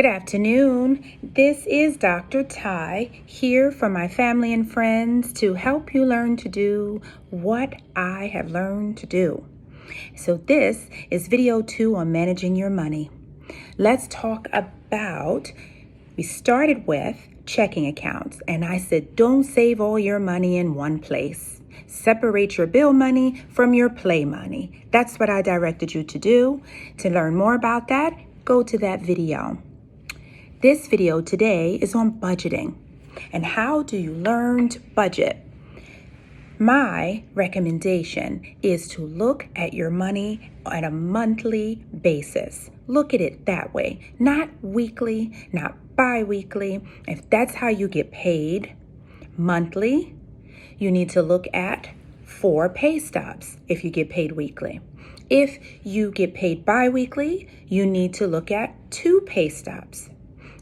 Good afternoon. This is Dr. Ty here for my family and friends to help you learn to do what I have learned to do. So this is video 2 on managing your money. Let's talk about, we started with checking accounts, and I said don't save all your money in one place. Separate your bill money from your play money. That's what I directed you to do. To learn more about that, go to that video. This video today is on budgeting and how do you learn to budget. My recommendation is to look at your money on a monthly basis. Look at it that way, not weekly, not bi-weekly. If that's how you get paid monthly, you need to look at 4 pay stubs if you get paid weekly. If you get paid bi-weekly, you need to look at 2 pay stubs.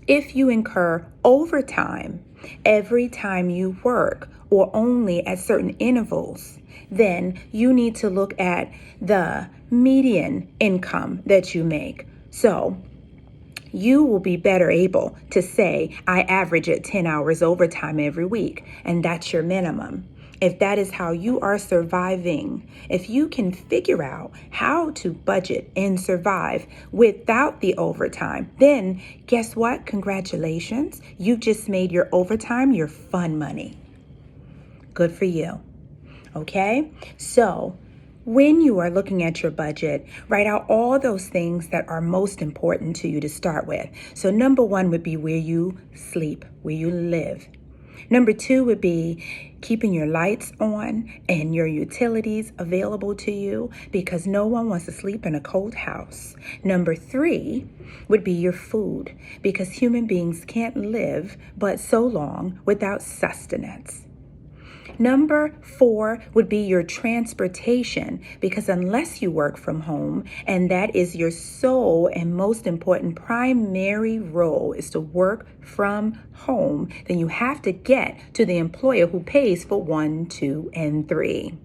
If you incur overtime every time you work or only at certain intervals, then you need to look at the median income that you make. So you will be better able to say, I average at 10 hours overtime every week, and that's your minimum. If that is how you are surviving, if you can figure out how to budget and survive without the overtime, then guess what? Congratulations. You just made your overtime your fun money. Good for you. Okay? So when you are looking at your budget, write out all those things that are most important to you to start with. So number 1 would be where you sleep, where you live. Number 2 would be keeping your lights on and your utilities available to you because no one wants to sleep in a cold house. Number 3 would be your food because human beings can't live but so long without sustenance. Number 4 would be your transportation because unless you work from home, and that is your sole and most important primary role is to work from home, then you have to get to the employer who pays for 1, 2, and 3.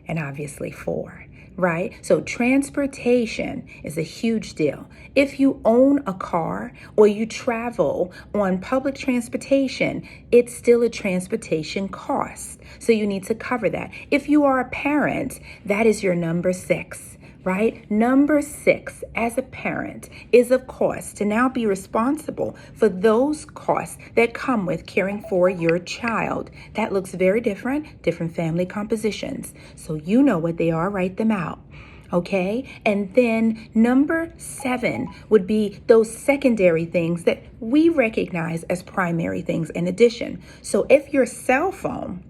And obviously 4. Right? So transportation is a huge deal. If you own a car or you travel on public transportation, it's still a transportation cost. So you need to cover that. If you are a parent, that is your number 6. Right? Number 6 as a parent is, of course, to now be responsible for those costs that come with caring for your child. That looks very different family compositions. So you know what they are, write them out. Okay? And then number 7 would be those secondary things that we recognize as primary things in addition. So if your cell phone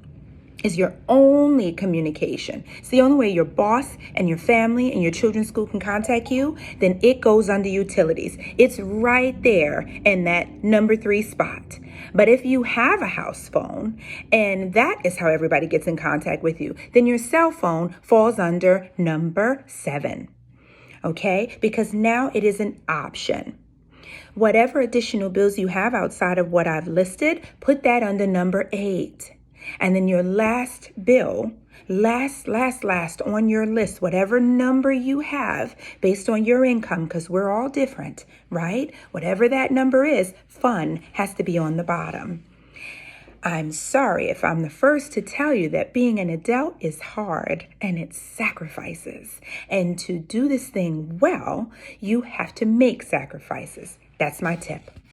is your only communication, it's the only way your boss and your family and your children's school can contact you, then it goes under utilities. It's right there in that number 3 spot. But if you have a house phone and that is how everybody gets in contact with you, then your cell phone falls under number 7. Okay? Because now it is an option. Whatever additional bills you have outside of what I've listed, put that under number 8. And then your last bill, last on your list, whatever number you have based on your income, because we're all different, right? Whatever that number is, fun has to be on the bottom. I'm sorry if I'm the first to tell you that being an adult is hard and it's sacrifices. And to do this thing well, you have to make sacrifices. That's my tip.